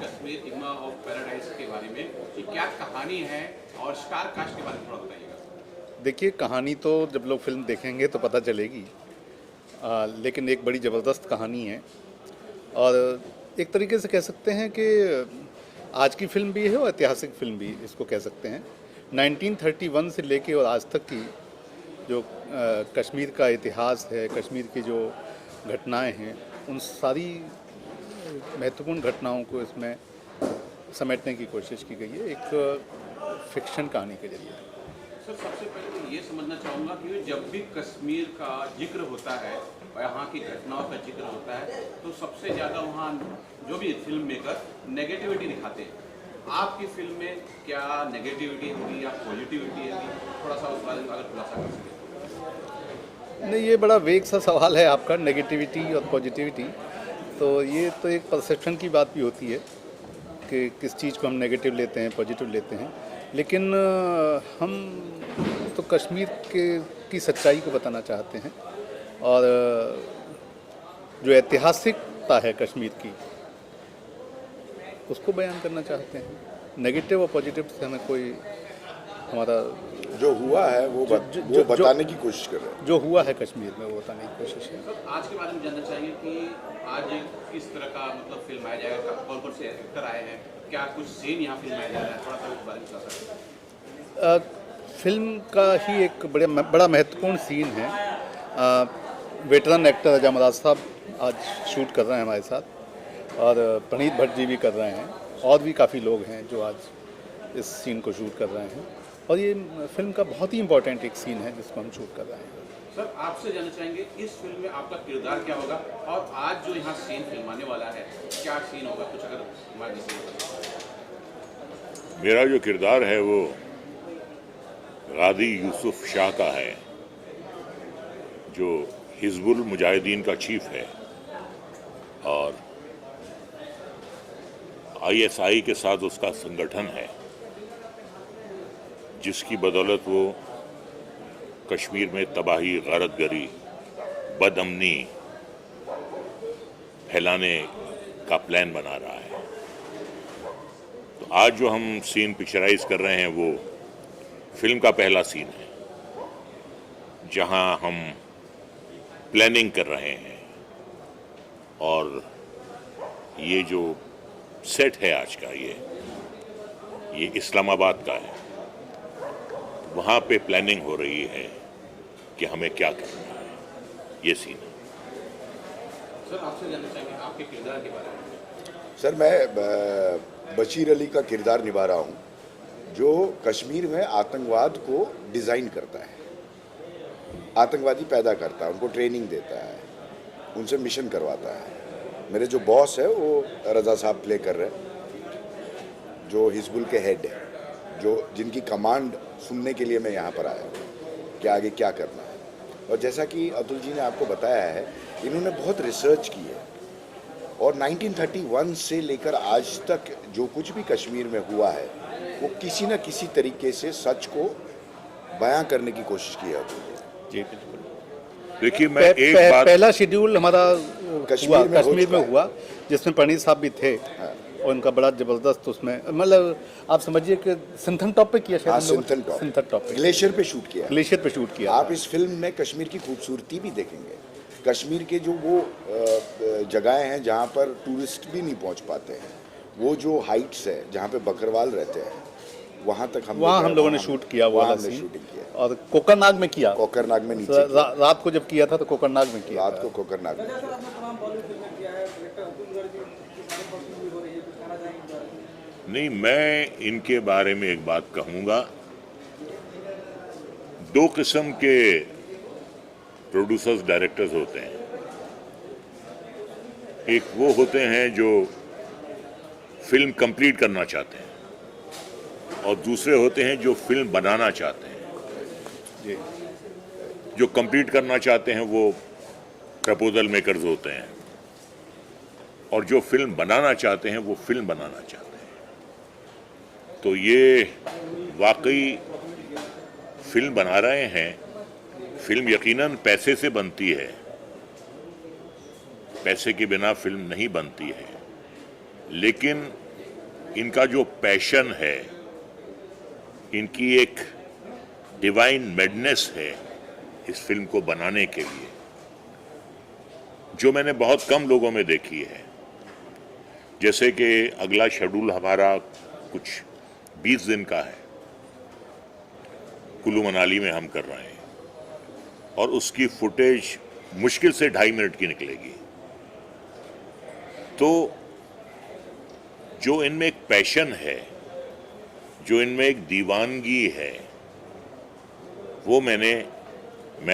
कश्मीर इमा of paradise के बारे में कि क्या कहानी है और स्टार कास्ट के बारे में थोड़ा बताइएगा। देखिए, कहानी तो जब लोग फिल्म देखेंगे तो पता चलेगी। लेकिन एक बड़ी ज़बरदस्त कहानी है और एक तरीके से कह सकते हैं कि आज की फिल्म भी है और ऐतिहासिक फिल्म भी इसको कह सकते हैं। 1931 से लेके और आज तक की जो कश्मीर का इतिहास है, कश्मीर की जो घटनाएं हैं, उन सारी महत्वपूर्ण घटनाओं को इसमें समेटने की कोशिश की गई है एक फिक्शन कहानी के जरिए। सर, सबसे पहले तो ये समझना चाहूँगा कि जब भी कश्मीर का जिक्र होता है और यहाँ की घटनाओं का जिक्र होता है तो सबसे ज़्यादा वहाँ जो भी फिल्म मेकर नेगेटिविटी दिखाते हैं। आपकी फिल्म में क्या नेगेटिविटी होगी या पॉजिटिविटी होगी, थोड़ा सा उस बारे में अगर खुलासा कर सकें। नहीं, ये बड़ा वेग सा सवाल है आपका, नेगेटिविटी और पॉजिटिविटी। तो ये तो एक परसेप्शन की बात भी होती है कि किस चीज़ को हम नेगेटिव लेते हैं, पॉजिटिव लेते हैं। लेकिन हम तो कश्मीर की सच्चाई को बताना चाहते हैं और जो ऐतिहासिकता है कश्मीर की उसको बयान करना चाहते हैं। नेगेटिव और पॉजिटिव से हमें कोई हमारा जो हुआ है वो बताने की कोशिश कर रहे हैं। जो हुआ है कश्मीर में वो बताने की कोशिश है। सर, आज के बारे में जानना चाहिए कि आज किस तरह का मतलब फिल्म आया जाएगा, कौन कौन से एक्टर आए हैं, क्या कुछ सीन यहाँ फिल्म आया जा रहा है, थोड़ा सा उस बारे में बता सकते हैं। फिल्म का ही एक बड़ा महत्वपूर्ण सीन है। वेटरन एक्टर अजय साहब आज शूट कर रहे हैं हमारे साथ और प्रणीत भट्ट जी भी कर रहे हैं और भी काफ़ी लोग हैं जो आज इस सीन को शूट कर रहे हैं और ये फिल्म का बहुत ही इम्पोर्टेंट एक सीन है जिसको हम शूट कर रहे हैं। सर, आपसे जानना चाहेंगे इस फिल्म में आपका किरदार क्या होगा और आज जो यहाँ सीन फिल्माने वाला है क्या सीन होगा, कुछ अगर हमारे जैसे। मेरा जो किरदार है वो गादी यूसुफ शाह का है जो हिजबुल मुजाहिदीन का चीफ है और आईएसआई के साथ उसका संगठन है जिसकी बदौलत वो कश्मीर में तबाही, गैरतगरी, बदअमनी फैलाने का प्लान बना रहा है। तो आज जो हम सीन पिक्चराइज कर रहे हैं वो फिल्म का पहला सीन है जहां हम प्लानिंग कर रहे हैं और ये जो सेट है आज का ये इस्लामाबाद का है। वहाँ पे प्लानिंग हो रही है कि हमें क्या करना है, ये सीन है। सर, आपसे जानना चाहेंगे आपके किरदार के बारे में। सर, मैं बशीर अली का किरदार निभा रहा हूँ जो कश्मीर में आतंकवाद को डिज़ाइन करता है, आतंकवादी पैदा करता है, उनको ट्रेनिंग देता है, उनसे मिशन करवाता है। मेरे जो बॉस है वो रज़ा साहब प्ले कर रहे हैं जो हिजबुल के हेड है, जो जिनकी कमांड सुनने के लिए मैं यहाँ पर आया हूँ कि आगे क्या करना है। और जैसा कि अतुल जी ने आपको बताया है, इन्होंने बहुत रिसर्च की है और 1931 से लेकर आज तक जो कुछ भी कश्मीर में हुआ है वो किसी न किसी तरीके से सच को बयां करने की कोशिश की है अतुल जी। देखिए, मैं एक बात, पहला शेड्यूल हमारा कश्मीर में हुआ जिसमें प्रणीत साहब भी थे। हाँ। और उनका बड़ा जबरदस्त उसमें मतलब आप समझिए कि सिंथन टॉप पे किया शायद। हाँ, सिंथन टॉप पे ग्लेशियर पे शूट किया। आप इस फिल्म में कश्मीर की खूबसूरती भी देखेंगे। कश्मीर के जो वो जगहें हैं जहाँ पर टूरिस्ट भी नहीं पहुँच पाते हैं, वो जो हाइट्स है जहाँ पे बकरवाल रहते हैं, वहाँ तक हम लोगों ने शूट किया। वहाँ हमने शूटिंग किया और कोकरनाग में किया। कोकरनाग में नीचे रात को जब किया था तो कोकरनाग में किया। रात को कोकरनाग में। नहीं, मैं इनके बारे में एक बात कहूंगा। दो किस्म के प्रोड्यूसर्स, डायरेक्टर्स होते हैं। एक वो होते हैं जो फिल्म कंप्लीट करना चाहते हैं और दूसरे होते हैं जो फिल्म बनाना चाहते हैं। जो कंप्लीट करना चाहते हैं वो प्रपोजल मेकर्स होते हैं और जो फिल्म बनाना चाहते हैं वो फिल्म बनाना चाहते हैं। तो ये वाकई फिल्म बना रहे हैं। फिल्म यकीनन पैसे से बनती है, पैसे के बिना फिल्म नहीं बनती है, लेकिन इनका जो पैशन है, इनकी एक डिवाइन मैडनेस है इस फिल्म को बनाने के लिए, जो मैंने बहुत कम लोगों में देखी है। जैसे कि अगला शेड्यूल हमारा कुछ 20 दिन का है, कुल्लू मनाली में हम कर रहे हैं, और उसकी फुटेज मुश्किल से 2.5 मिनट की निकलेगी। तो जो इनमें एक पैशन है, जो इनमें एक दीवानगी है, वो मैं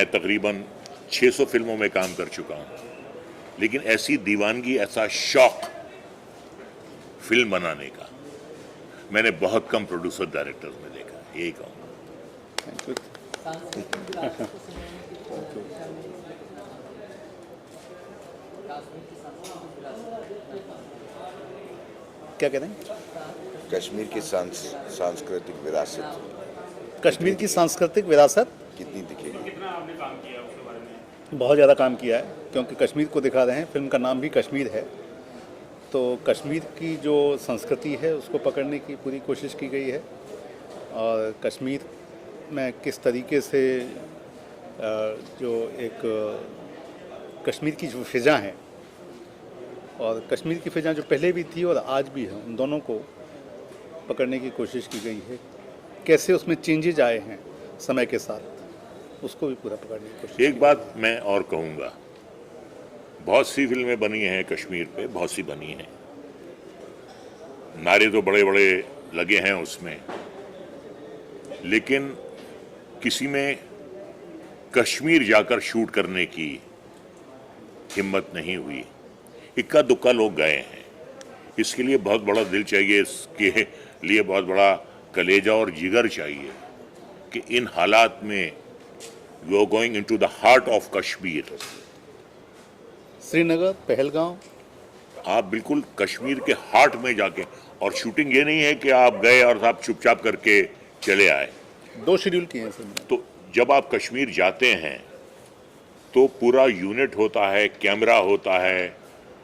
तकरीबन 600 फिल्मों में काम कर चुका हूं, लेकिन ऐसी दीवानगी, ऐसा शौक फिल्म बनाने का मैंने बहुत कम प्रोड्यूसर डायरेक्टर्स में देखा, यही कहूँगा। क्या कह रहे हैं? कश्मीर की सांस्कृतिक विरासत कश्मीर की सांस्कृतिक विरासत कितनी दिखेगी? बहुत ज़्यादा काम किया है, क्योंकि कश्मीर को दिखा रहे हैं। फिल्म का नाम भी कश्मीर है, तो कश्मीर की जो संस्कृति है उसको पकड़ने की पूरी कोशिश की गई है। और कश्मीर में किस तरीके से जो एक कश्मीर की जो फ़िज़ा है, और कश्मीर की फ़िज़ा जो पहले भी थी और आज भी है, उन दोनों को पकड़ने की कोशिश की गई है। कैसे उसमें चेंजेज आए हैं समय के साथ, उसको भी पूरा पकड़ने की कोशिश। एक बात मैं और कहूँगा, बहुत सी फिल्में बनी हैं कश्मीर पे, बहुत सी बनी हैं, नारे तो बड़े बड़े लगे हैं उसमें, लेकिन किसी में कश्मीर जाकर शूट करने की हिम्मत नहीं हुई। इक्का दुक्का लोग गए हैं। इसके लिए बहुत बड़ा दिल चाहिए, इसके लिए बहुत बड़ा कलेजा और जिगर चाहिए कि इन हालात में you are going into the heart of Kashmir. Srinagar, Pahalgam, आप बिल्कुल कश्मीर के हार्ट में जाके, और शूटिंग ये नहीं है कि आप गए और आप चुपचाप करके चले आए। 2 शेड्यूल किए हैं सर। तो जब आप कश्मीर जाते हैं तो पूरा यूनिट होता है, कैमरा होता है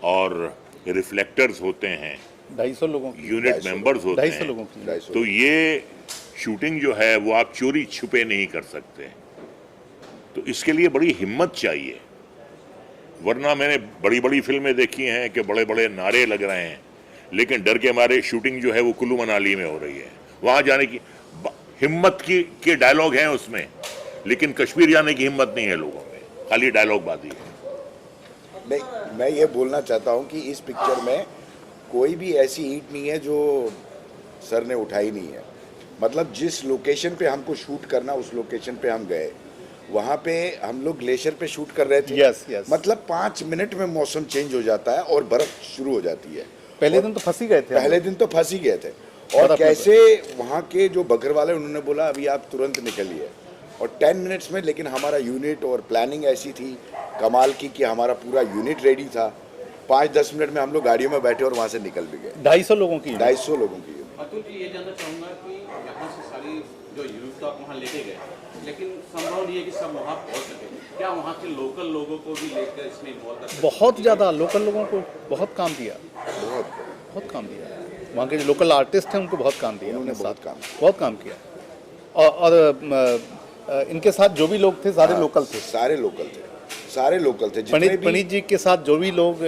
और रिफ्लेक्टर्स होते हैं, 250 लोगों की, यूनिट मेंबर्स होते 250 हैं। लोगों की। 250 तो ये शूटिंग जो है वो आप चोरी छुपे नहीं कर सकते, तो इसके लिए बड़ी हिम्मत चाहिए। वरना मैंने बड़ी बड़ी फिल्में देखी हैं कि बड़े बड़े नारे लग रहे हैं, लेकिन डर के मारे शूटिंग जो है वो कुल्लू मनाली में हो रही है। वहां जाने की हिम्मत के डायलॉग हैं उसमें, लेकिन कश्मीर जाने की हिम्मत नहीं है लोगों में, खाली डायलॉग बाजी है। नहीं, मैं ये बोलना चाहता हूँ कि इस पिक्चर में कोई भी ऐसी ईंट नहीं है जो सर ने उठाई नहीं है। मतलब जिस लोकेशन पे हमको शूट करना, उस लोकेशन पे हम गए, वहाँ पे हम लोग ग्लेशियर पे शूट कर रहे थे। Yes. मतलब 5 मिनट में मौसम चेंज हो जाता है और बर्फ शुरू हो जाती है। पहले दिन तो फंस ही गए थे। पहले दिन तो फंस ही गए थे। और बर्फ कैसे वहाँ के जो बकर वाले, उन्होंने बोला अभी आप तुरंत निकलिए, और 10 मिनट्स में, लेकिन हमारा यूनिट और प्लानिंग ऐसी थी कमाल की कि हमारा पूरा यूनिट रेडी था। 5-10 मिनट में हम लोग गाड़ियों में बैठे और वहाँ से निकल भी गए। 250 लोगों की। 250 लोगों की यूनिट। अतुल जी, ये जानना चाहूँगा कि यहाँ से सारी जो यूनिट तो आप वहाँ लेके गए, लेकिन संभव नहीं है कि सब वहाँ पहुँच सके। क्या वहाँ के लोकल लोगों को भी लेकर इसमें इन्वॉल्व कर सकते? बहुत ज़्यादा लोकल लोगों को बहुत काम दिया, बहुत काम दिया। वहाँ के जो लोकल आर्टिस्ट हैं उनको बहुत काम दिया, उन्होंने अपने बहुत साथ बहुत काम किया। और इनके साथ जो भी लोग थे सारे लोकल थे। सारे लोकल थे, सारे लोकल थे। जितने भी पनीत जी के साथ जो भी लोग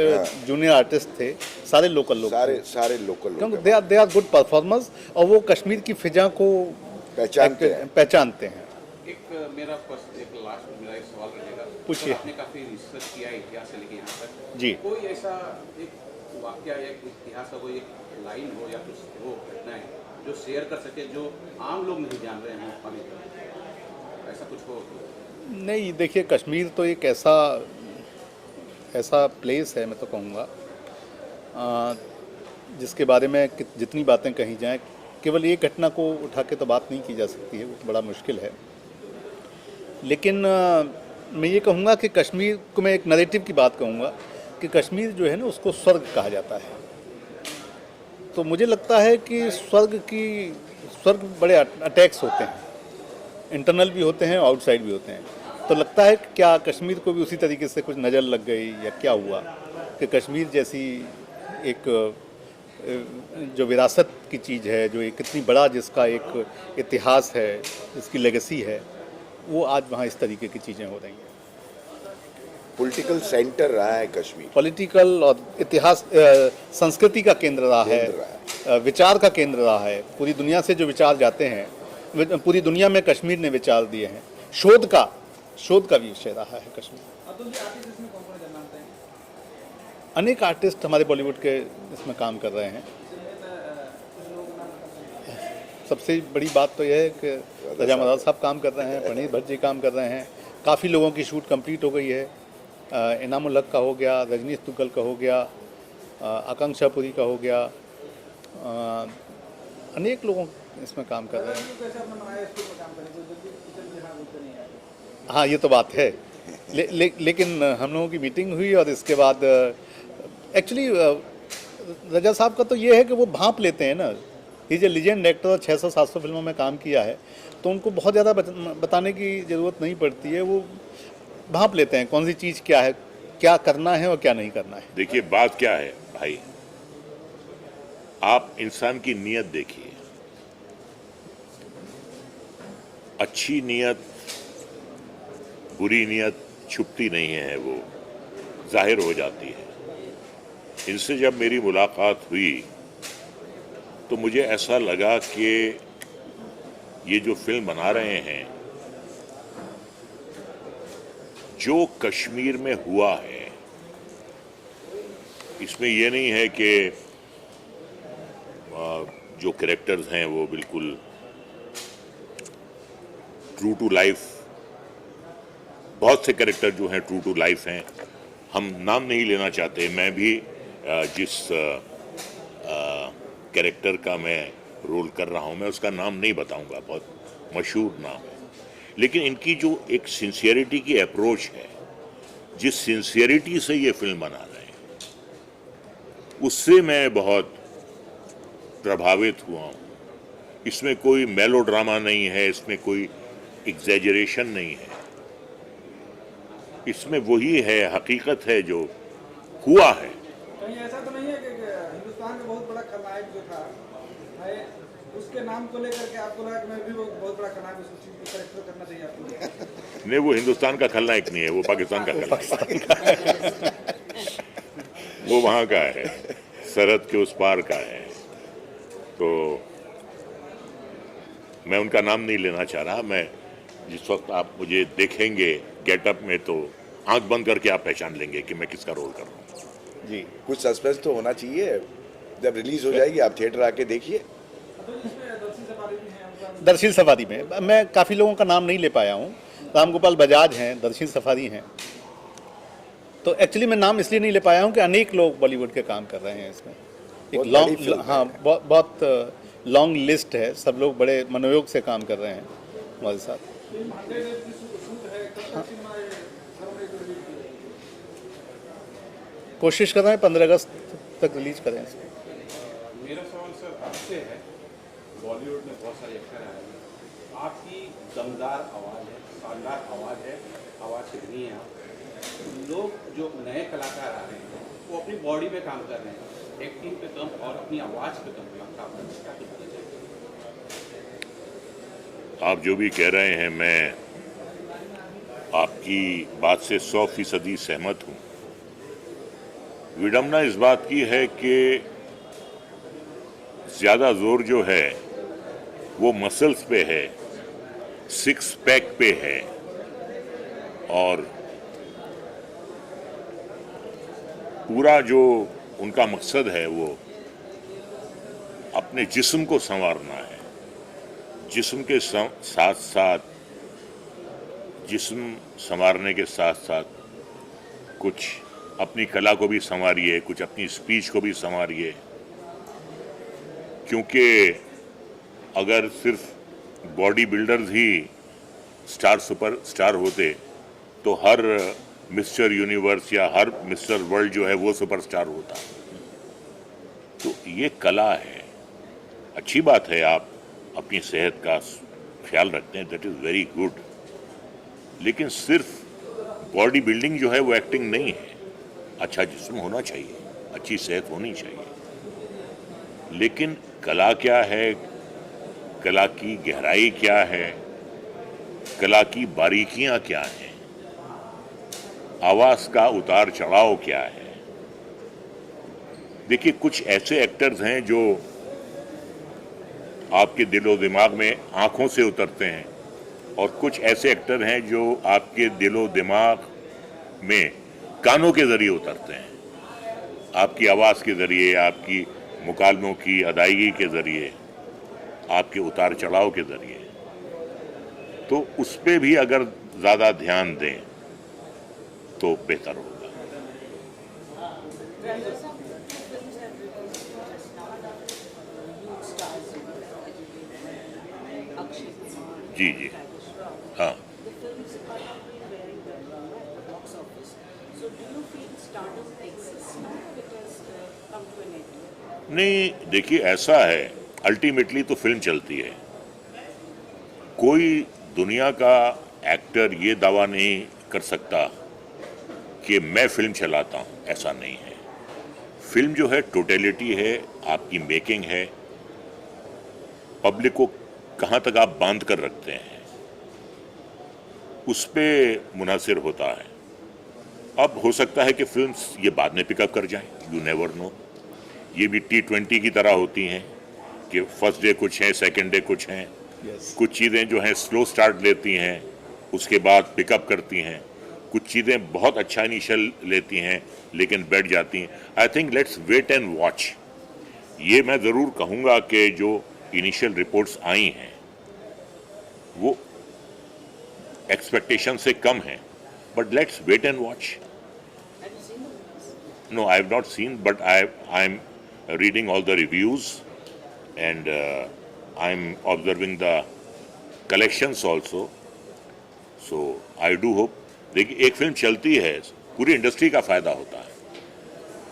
जूनियर आर्टिस्ट थे, सारे लोकल लोग, सारे लोकल लोग क्योंकि दे आर गुड परफॉर्मर्स, और वो कश्मीर की फिजा को पहचानते हैं। एक मेरा एक लास्ट मेरा एक सवाल रहेगा। पूछिए। आपने काफ़ी रिसर्च किया है इतिहास से लेके यहाँ तक जी। कोई ऐसा एक वाकया या इतिहास का कोई एक लाइन हो या कुछ हो घटना है जो शेयर कर सके, जो आम लोग नहीं जान रहे हैं, ऐसा कुछ हो? नहीं, देखिए, कश्मीर तो एक ऐसा प्लेस है, मैं तो कहूँगा, जिसके बारे में जितनी बातें कही जाएं, केवल एक घटना को उठा के तो बात नहीं की जा सकती है, वो तो बड़ा मुश्किल है। लेकिन मैं ये कहूँगा कि कश्मीर को मैं एक नैरेटिव की बात कहूँगा कि कश्मीर जो है ना, उसको स्वर्ग कहा जाता है। तो मुझे लगता है कि स्वर्ग बड़े अटैक्स होते हैं, इंटरनल भी होते हैं, आउटसाइड भी होते हैं। तो लगता है क्या कश्मीर को भी उसी तरीके से कुछ नज़र लग गई, या क्या हुआ कि कश्मीर जैसी एक जो विरासत की चीज़ है, जो एक इतनी बड़ा जिसका एक इतिहास है, जिसकी लेगेसी है, वो आज वहाँ इस तरीके की चीज़ें हो रही हैं। पॉलिटिकल सेंटर रहा है कश्मीर, पॉलिटिकल और इतिहास संस्कृति का केंद्र रहा है, केंद्र रहा विचार का केंद्र रहा है। पूरी दुनिया से जो विचार जाते हैं, पूरी दुनिया में कश्मीर ने विचार दिए हैं। शोध का भी विषय रहा है कश्मीर। अनेक आर्टिस्ट हमारे बॉलीवुड के इसमें काम कर रहे हैं। सबसे बड़ी बात तो यह है कि रजा मदार साहब काम कर रहे हैं, प्रणीत भट्ट जी काम कर रहे हैं। काफ़ी लोगों की शूट कंप्लीट हो गई है। इनामुल हक का हो गया, रजनीश तुगल का हो गया, आकांक्षा पुरी का हो गया, अनेक लोगों इसमें काम कर रहे हैं। हाँ, ये तो बात है। लेकिन हम लोगों की मीटिंग हुई और इसके बाद एक्चुअली रजा साहब का तो ये है कि वो भांप लेते हैं ना। He is a legend actor, 600-700 फिल्मों में काम किया है, तो उनको बहुत ज़्यादा बताने की ज़रूरत नहीं पड़ती है। वो भांप लेते हैं कौन सी चीज़ क्या है, क्या करना है और क्या नहीं करना है। देखिए बात क्या है भाई, आप इंसान की नीयत देखिए। अच्छी नीयत, बुरी नीयत छुपती नहीं है, वो जाहिर हो जाती है। इनसे जब मेरी मुलाकात हुई तो मुझे ऐसा लगा कि ये जो फिल्म बना रहे हैं, जो कश्मीर में हुआ है, इसमें यह नहीं है कि जो कैरेक्टर्स हैं वो बिल्कुल ट्रू टू लाइफ, बहुत से कैरेक्टर जो हैं ट्रू टू लाइफ हैं। हम नाम नहीं लेना चाहते, मैं भी जिस कैरेक्टर का मैं रोल कर रहा हूं, मैं उसका नाम नहीं बताऊंगा, बहुत मशहूर नाम है। लेकिन इनकी जो एक सिंसियरिटी की अप्रोच है, जिस सिंसियरिटी से ये फिल्म बना रहे हैं, उससे मैं बहुत प्रभावित हुआ हूं। इसमें कोई मेलोड्रामा नहीं है, इसमें कोई एग्जैजरेशन नहीं है, इसमें वही है, हकीकत है जो हुआ है। कहीं ऐसा तो नहीं है कि हिंदुस्तान का बहुत बड़ा खलनायक जो था है, उसके नाम को लेकर के आपको लगा कि मैं भी वो बहुत बड़ा खलनायक, उस चीज को करेक्टर करना चाहिए आपको? नहीं, वो हिंदुस्तान का खलनायक नहीं है, वो पाकिस्तान का खलनायक है। वो वहाँ का है, सरहद के उस पार का है। तो मैं उनका नाम नहीं लेना चाह रहा। मैं जिस वक्त आप मुझे देखेंगे गेटअप में, तो आंख बंद करके आप पहचान लेंगे कि मैं किसका रोल कर रहा हूँ। जी, कुछ सस्पेंस तो होना चाहिए। जब रिलीज हो जाएगी आप थिएटर आके देखिए। दर्शील सफारी में मैं काफ़ी लोगों का नाम नहीं ले पाया हूँ। रामगोपाल बजाज हैं, दर्शील सफारी हैं। तो एक्चुअली मैं नाम इसलिए नहीं ले पाया हूँ कि अनेक लोग बॉलीवुड के काम कर रहे हैं इसमें। एक बहुत बड़ी फिल्म लॉन्ग, हाँ, बहुत लॉन्ग लिस्ट है। सब लोग बड़े मनोयोग से काम कर रहे हैं हमारे साथ। कोशिश कर रहे हैं 15 अगस्त तक रिलीज करें इसको। मेरा सवाल सर आपसे है, बॉलीवुड में बहुत सारे एक्टर आए हैं, आपकी दमदार आवाज़ है, शानदार आवाज़ है, आवाज़ से धनी है आप। लोग जो नए कलाकार आ रहे हैं वो अपनी बॉडी पे काम कर रहे हैं, एक्टिंग पे कम और अपनी आवाज़ पे कम काम कर रहे हैं। आप जो भी कह रहे हैं, मैं आपकी बात से 100% सहमत हूँ। विडम्बना इस बात की है कि ज़्यादा जोर जो है वो मसल्स पे है, सिक्स पैक पे है, और पूरा जो उनका मकसद है वो अपने जिस्म को संवारना है। जिस्म के साथ साथ, जिस्म संवारने के साथ साथ कुछ अपनी कला को भी संवारिए, कुछ अपनी स्पीच को भी संवारिए। क्योंकि अगर सिर्फ बॉडी बिल्डर्स ही सुपर स्टार होते तो हर मिस्टर यूनिवर्स या हर मिस्टर वर्ल्ड जो है वो सुपरस्टार होता। तो ये कला है। अच्छी बात है आप अपनी सेहत का ख्याल रखते हैं, दैट इज़ वेरी गुड। लेकिन सिर्फ बॉडी बिल्डिंग जो है वो एक्टिंग नहीं है। अच्छा जिस्म होना चाहिए, अच्छी सेहत होनी चाहिए, लेकिन कला क्या है, कला की गहराई क्या है, कला की बारीकियां क्या हैं, आवाज का उतार चढ़ाव क्या है। देखिए, कुछ ऐसे एक्टर्स हैं जो आपके दिलो दिमाग में आंखों से उतरते हैं, और कुछ ऐसे एक्टर हैं जो आपके दिलो दिमाग में कानों के जरिए उतरते हैं, आपकी आवाज के जरिए, आपकी मुकालमों की अदायगी के जरिए, आपके उतार चढ़ाव के जरिए। तो उस पे भी अगर ज्यादा ध्यान दें तो बेहतर होगा। जी जी, हाँ। नहीं, देखिए, ऐसा है, अल्टीमेटली तो फिल्म चलती है। कोई दुनिया का एक्टर ये दावा नहीं कर सकता कि मैं फिल्म चलाता हूं, ऐसा नहीं है। फिल्म जो है टोटलिटी है, आपकी मेकिंग है, पब्लिक को कहां तक आप बांध कर रखते हैं, उस पे मुनासिर होता है। अब हो सकता है कि फिल्म्स ये बाद में पिकअप कर जाएं, यू नेवर नो। ये भी T20 की तरह होती हैं कि फर्स्ट डे कुछ है, सेकंड डे कुछ हैं। कुछ चीज़ें जो हैं स्लो स्टार्ट लेती हैं, उसके बाद पिकअप करती हैं। कुछ चीज़ें बहुत अच्छा इनिशियल लेती हैं लेकिन बैठ जाती हैं। I think let's wait and watch. ये मैं ज़रूर कहूँगा कि जो इनिशियल रिपोर्ट्स आई हैं वो एक्सपेक्टेशन से कम हैं, but let's wait and watch. No, I have not seen, but I'm reading all the reviews, and I'm observing the collections also. So I do hope। देखिए, एक फिल्म चलती है, पूरी इंडस्ट्री का फायदा होता है,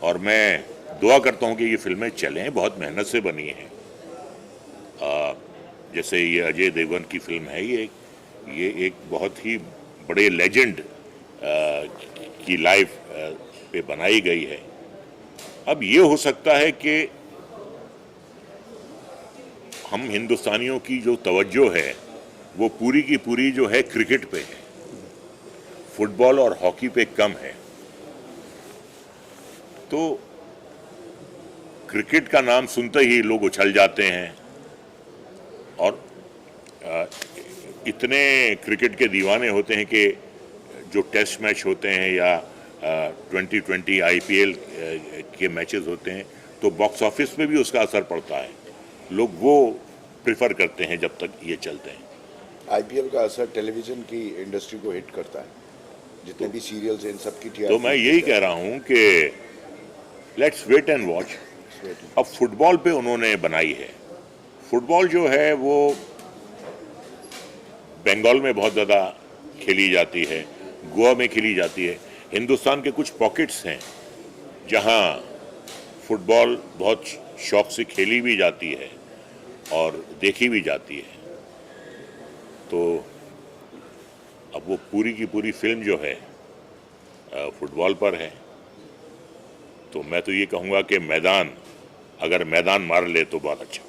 और मैं दुआ करता हूँ कि ये फिल्में चलें, बहुत मेहनत से बनी हैं। जैसे ये अजय देवगन की फिल्म है, ये एक बहुत ही बड़े लेजेंड की लाइफ पे बनाई गई है। अब ये हो सकता है कि हम हिंदुस्तानियों की जो तवज्जो है वो पूरी की पूरी जो है क्रिकेट पे है, फुटबॉल और हॉकी पे कम है। तो क्रिकेट का नाम सुनते ही लोग उछल जाते हैं, और इतने क्रिकेट के दीवाने होते हैं कि जो टेस्ट मैच होते हैं या 2020 IPL के मैचेस होते हैं, तो बॉक्स ऑफिस पे भी उसका असर पड़ता है। लोग वो प्रिफर करते हैं जब तक ये चलते हैं। IPL का असर टेलीविजन की इंडस्ट्री को हिट करता है, जितने भी सीरियल्स हैं इन सब की TRP। तो मैं यही कह रहा हूं कि लेट्स वेट एंड वॉच। अब फुटबॉल पे उन्होंने बनाई है। फुटबॉल जो है वो बंगाल में बहुत ज़्यादा खेली जाती है, गोवा में खेली जाती है। हिंदुस्तान के कुछ पॉकेट्स हैं जहां फुटबॉल बहुत शौक से खेली भी जाती है और देखी भी जाती है। तो अब वो पूरी की पूरी फिल्म जो है फुटबॉल पर है। तो मैं तो ये कहूँगा कि अगर मैदान मार ले तो बहुत अच्छा।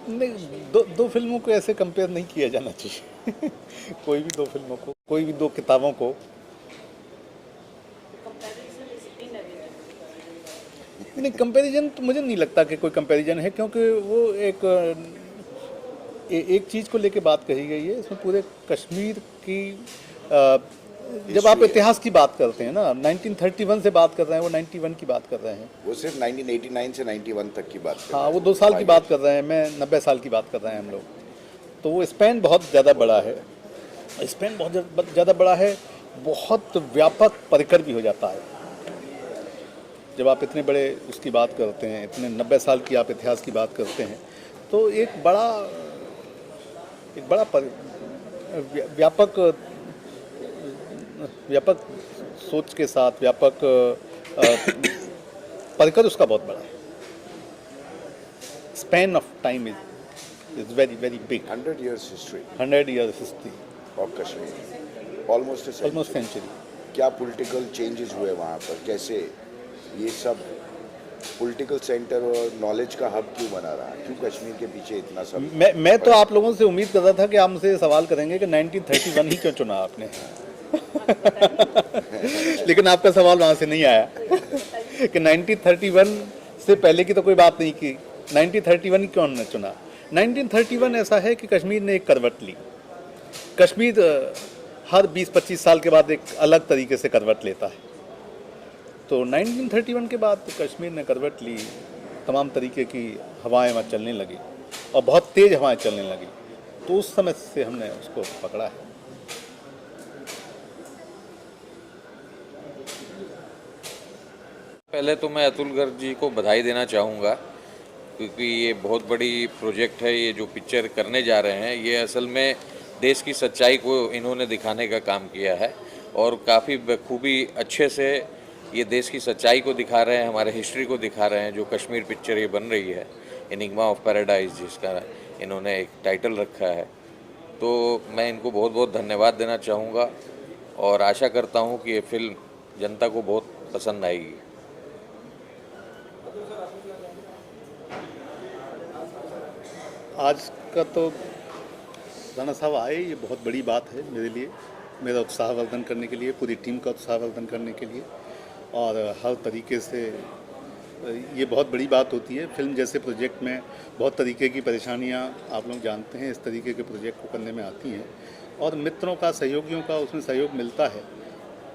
नहीं, दो फिल्मों को ऐसे कंपेयर नहीं किया जाना चाहिए। कोई भी दो फिल्मों को, कोई भी दो किताबों को। नहीं, कंपैरिजन तो मुझे नहीं लगता कि कोई कंपैरिजन है, क्योंकि वो एक चीज़ को लेके बात कही गई है। इसमें पूरे कश्मीर की जब आप इतिहास की बात करते हैं ना, 1931 से बात कर रहे हैं, वो 91 की बात कर रहे हैं। वो सिर्फ 1989 से 91 तक की बात कर रहे हैं। हाँ, वो 2 साल की बात कर रहे हैं, मैं 90 साल की बात कर रहे हैं हम लोग। तो वो स्पैन बहुत ज़्यादा बड़ा है, स्पैन बहुत ज़्यादा बड़ा है, बहुत व्यापक परिकर भी हो जाता है। जब आप इतने बड़े उसकी बात करते हैं, इतने 90 साल की आप इतिहास की बात करते हैं, तो एक बड़ा व्यापक सोच के साथ, व्यापक परिकर उसका बहुत बड़ा है। Span of time is very very big. 100 years history 100 years history of Kashmir। Almost century. क्या पॉलिटिकल चेंजेस हुए वहाँ पर, कैसे ये सब पॉलिटिकल सेंटर और नॉलेज का हब क्यों बना रहा है, क्यों कश्मीर के पीछे इतना सब? मैं तो आप लोगों से उम्मीद कर रहा था कि आप मुझसे ये सवाल करेंगे कि 1931 ही क्यों चुना आपने। लेकिन आपका सवाल वहाँ से नहीं आया कि 1931 से पहले की तो कोई बात नहीं की, 1931 क्यों हमने चुना। 1931 ऐसा है कि कश्मीर ने एक करवट ली। कश्मीर हर 20-25 साल के बाद एक अलग तरीके से करवट लेता है। तो 1931 के बाद कश्मीर ने करवट ली, तमाम तरीके की हवाएं वहाँ चलने लगी और बहुत तेज़ हवाएं चलने लगी, तो उस समय से हमने उसको पकड़ा है। पहले तो मैं अतुल गर्ग जी को बधाई देना चाहूँगा, क्योंकि ये बहुत बड़ी प्रोजेक्ट है। ये जो पिक्चर करने जा रहे हैं, ये असल में देश की सच्चाई को इन्होंने दिखाने का काम किया है और काफ़ी बखूबी अच्छे से ये देश की सच्चाई को दिखा रहे हैं, हमारे हिस्ट्री को दिखा रहे हैं। जो कश्मीर पिक्चर ये बन रही है, एनिग्मा ऑफ पैराडाइज जिसका इन्होंने एक टाइटल रखा है, तो मैं इनको बहुत बहुत धन्यवाद देना चाहूँगा और आशा करता हूँ कि ये फिल्म जनता को बहुत पसंद आएगी। आज का तो राणा साहब आए, ये बहुत बड़ी बात है मेरे लिए, मेरा उत्साहवर्धन करने के लिए, पूरी टीम का उत्साहवर्धन करने के लिए, और हर तरीके से ये बहुत बड़ी बात होती है। फिल्म जैसे प्रोजेक्ट में बहुत तरीके की परेशानियां आप लोग जानते हैं, इस तरीके के प्रोजेक्ट को करने में आती हैं, और मित्रों का, सहयोगियों का उसमें सहयोग मिलता है,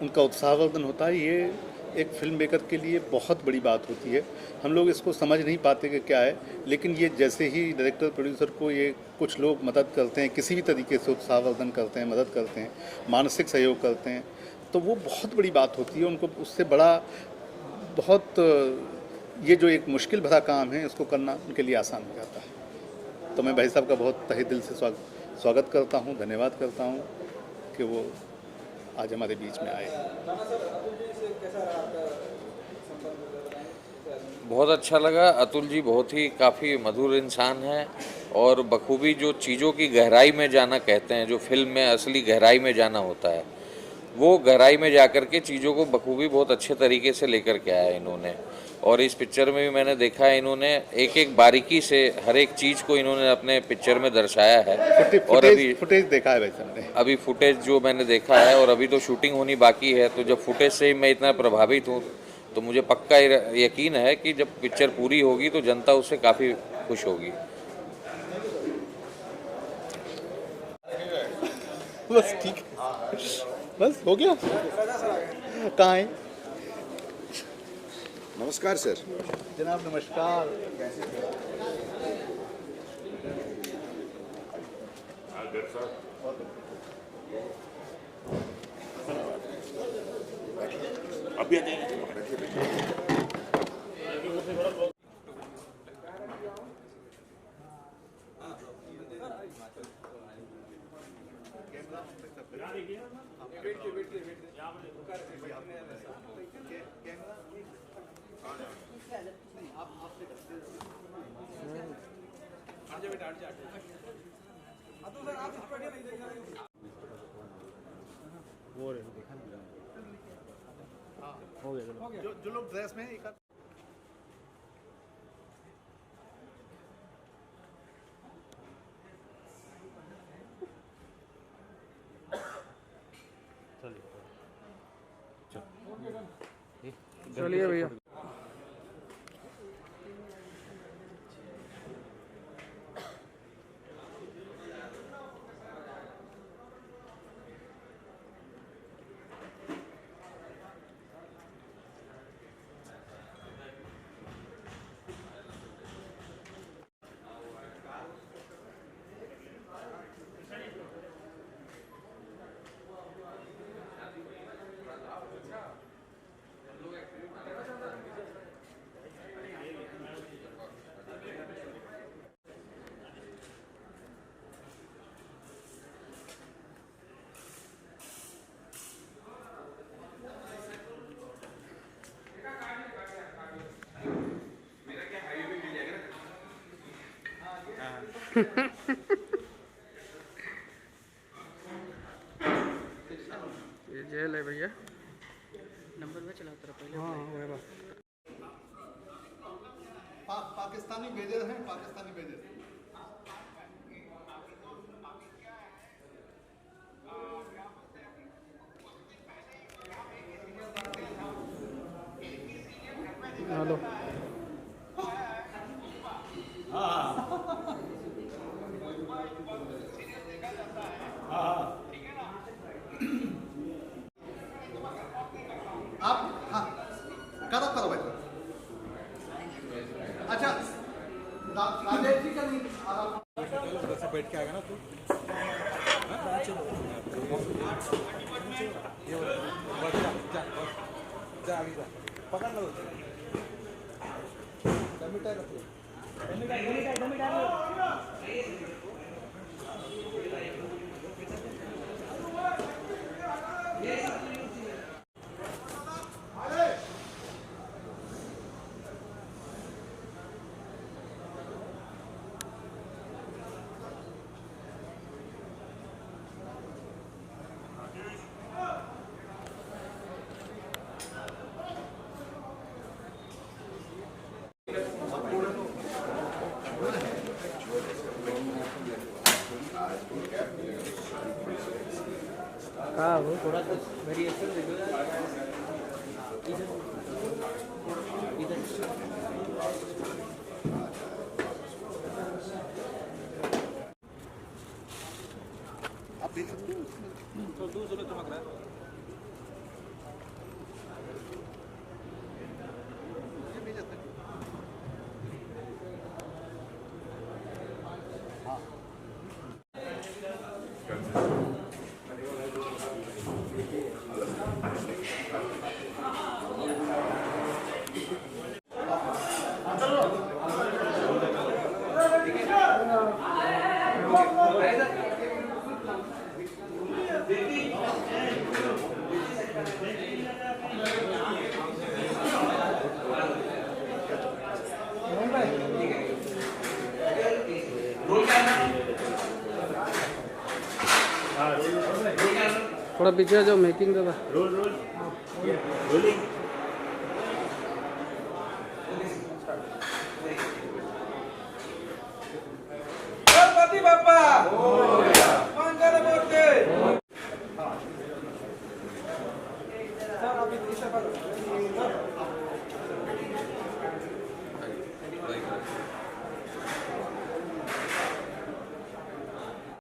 उनका उत्साहवर्धन होता है। ये एक फिल्म मेकर के लिए बहुत बड़ी बात होती है। हम लोग इसको समझ नहीं पाते कि क्या है, लेकिन ये जैसे ही डायरेक्टर प्रोड्यूसर को ये कुछ लोग मदद करते हैं, किसी भी तरीके से उत्साहवर्धन करते हैं, मदद करते हैं, मानसिक सहयोग करते हैं, तो वो बहुत बड़ी बात होती है। उनको उससे बड़ा बहुत ये जो एक मुश्किल भरा काम है, इसको करना उनके लिए आसान हो जाता है। तो मैं भाई साहब का बहुत तहे दिल से स्वागत करता हूँ, धन्यवाद करता हूँ कि वो आज हमारे बीच में आए। बहुत अच्छा लगा। अतुल जी बहुत ही काफ़ी मधुर इंसान हैं और बखूबी जो चीज़ों की गहराई में जाना कहते हैं, जो फिल्म में असली गहराई में जाना होता है, वो गहराई में जाकर के चीज़ों को बखूबी बहुत अच्छे तरीके से लेकर के आया इन्होंने। और इस पिक्चर में भी मैंने देखा है, इन्होंने एक एक बारीकी से हर एक चीज़ को इन्होंने अपने पिक्चर में दर्शाया है। और अभी फुटेज देखा है भाई साहब ने, अभी फुटेज जो मैंने देखा है, और अभी तो शूटिंग होनी बाकी है, तो जब फुटेज से ही मैं इतना प्रभावित हूँ, तो मुझे पक्का यकीन है कि जब पिक्चर पूरी होगी तो जनता उससे काफ़ी खुश होगी। बस ठीक है, बस हो गया। कहाँ है? नमस्कार सर। जनाब नमस्कार। अभी आ जाएंगे। जो लोग ड्रेस में एक चलिए भैया। भैया नंबर में चला उतरा पहले हाँ वही बात पाकिस्तानी भेजे हैं, पाकिस्तानी भेजे हेलो आप हाँ करो करो भाई। अच्छा राजेश जी का नहीं बैठ के आएगा ना तू जा आगे जा पकड़ लो कहाँ हो थोड़ा सा वेरिएशन दे दो इधर आप देख सकते हो तो दूर चमक रहा है थोड़ा पीछे आ जाओ मेकिंग का गणपति बाप्पा